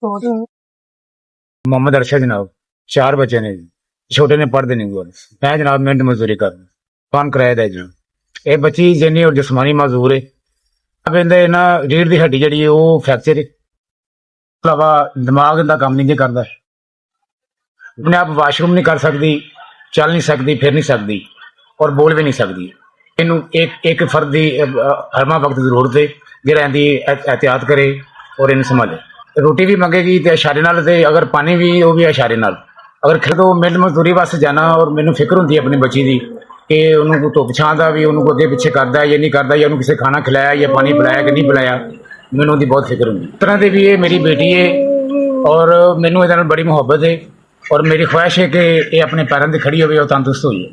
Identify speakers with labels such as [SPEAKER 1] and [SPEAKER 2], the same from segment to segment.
[SPEAKER 1] मोहम्मद अरशद जनाब, 4 बच्चे ने जी। छोटे ने पढ़ते नहीं बोल। मैं जनाब मिहनत मजदूरी कर कौन किराएदा है जनाब। ये बच्ची जिन्नी और जिस्मानी मजदूर है। अब इहदे ना रीढ़ दी हड्डी जिहड़ी है वो फ्रैक्चर है। अलावा दिमाग इहदा काम नहीं जे करदा। अपने आप वाशरूम नहीं कर सकती, चल नहीं सकती, फिर नहीं सकती और बोल भी नहीं सकती। इनू एक फर्द की हरमा वक्त जरूरत है ਜਿਹੜਾ ਇਹਦੀ एहतियात करे और इन संभाले। रोटी भी मंगेगी तो इशारे नाल ते अगर पानी भी वो भी इशारे नाल। अगर खेत तो मिहनत मजदूरी वास्ते जाना और मैनू फिक्र होंदी है अपनी बच्ची की कि उन्होंने धुप छां का भी उन्होंने अगे पिछे करता है या नहीं करता, या उन्होंने किसी खाना खिलाया या पानी पिलाया कि नहीं पिलाया, मैनू उसकी बहुत फिक्र होंगी। इस तरह से भी ये मेरी बेटी है और मैनू ये बड़ी मुहब्बत है और मेरी ख्वाहिश है कि ये अपने पैरों से खड़ी हो तंदुरुस्त होई।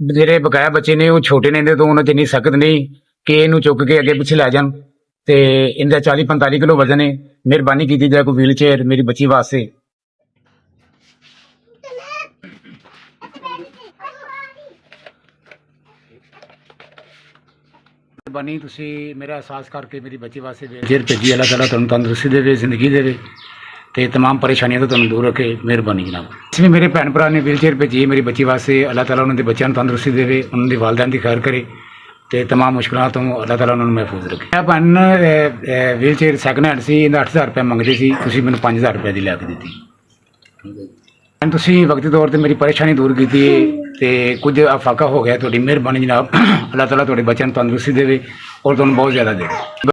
[SPEAKER 1] ਜਿਹੜੇ ਬਕਾਇਆ ਬੱਚੇ ਨੇ ਉਹ ਛੋਟੇ ਨੇ ਇਹਦੇ ਤੋਂ ਉਹਨਾਂ 'ਚ ਇੰਨੀ ਸਖਤ ਨਹੀਂ ਕਿ ਇਹਨੂੰ ਚੁੱਕ ਕੇ ਅੱਗੇ ਪਿੱਛੇ ਲੈ ਜਾਣ ਤੇ ਇਹਦਾ 40-45 ਕਿਲੋ ਵਜ਼ਨ ਹੈ। ਮਿਹਰਬਾਨੀ ਕੀਤੀ ਜਾਏ ਕੋਈ ਵੀਲ ਚੇਅਰ ਮੇਰੀ ਬੱਚੀ ਵਾਸਤੇ। ਮਿਹਰਬਾਨੀ ਤੁਸੀਂ ਮੇਰਾ ਅਹਿਸਾਸ ਕਰਕੇ ਮੇਰੀ ਬੱਚੀ ਵਾਸਤੇ ਵੀਲ ਚੇਅਰ ਭੇਜੀ। ਅੱਲਾਹ ਤਾਲਾ ਤੁਹਾਨੂੰ ਤੰਦਰੁਸਤੀ ਦੇਵੇ, ਜ਼ਿੰਦਗੀ ਦੇਵੇ ਤੇ तमाम ਪਰੇਸ਼ਾਨੀਆਂ ਤੋਂ ਤੁਹਾਨੂੰ ਦੂਰ ਰੱਖੇ। ਮਿਹਰਬਾਨੀ ਜਨਾਬ। ਇਸ ਵੀ ਮੇਰੇ ਭੈਣ ਭਰਾ ਨੇ ਵੀਲ ਚੇਅਰ ਭੇਜੀ ਮੇਰੀ ਬੱਚੀ ਵਾਸਤੇ। ਅੱਲਾਹ ਤਾਲਾ ਉਹਨਾਂ ਦੇ ਬੱਚਿਆਂ ਨੂੰ ਤੰਦਰੁਸਤੀ ਦੇਵੇ, ਉਹਨਾਂ ਦੇ ਵਾਲਿदैन ਦੀ ਖੈਰ ਕਰੇ ਤੇ तमाम ਮੁਸ਼ਕਲਾਂ ਤੋਂ ਅੱਲਾਹ ਤਾਲਾ ਉਹਨਾਂ ਨੂੰ ਮਹਿਫੂਜ਼ ਰੱਖੇ। ਇਹ ਭੈਣ ਵੀਲ ਚੇਅਰ ਸੈਕਿੰਡ ਹੈਂਡ ਸੀ, ਇਹਦਾ 8000 ਰੁਪਏ ਮੰਗਦੇ ਸੀ, ਤੁਸੀਂ ਮੈਨੂੰ 5000 ਰੁਪਏ ਦੀ ਲੈ ਕੇ ਦਿੱਤੀ। ਤੁਸੀਂ ਵਕਤੀ ਤੌਰ ਤੇ ਮੇਰੀ ਪਰੇਸ਼ਾਨੀ ਦੂਰ ਕੀਤੀ ਤੇ ਕੁਝ ਆਫਾਕਾ ਹੋ ਗਿਆ। ਤੁਹਾਡੀ ਮਿਹਰਬਾਨੀ ਜਨਾਬ। ਅੱਲਾਹ ਤਾਲਾ ਤੁਹਾਡੇ ਬੱਚਿਆਂ ਨੂੰ ਤੰਦਰੁਸਤੀ ਦੇਵੇ ਔਰ ਤੁਹਾਨੂੰ ਬਹੁਤ ਜ਼ਿਆਦਾ ਦੇਵੇ।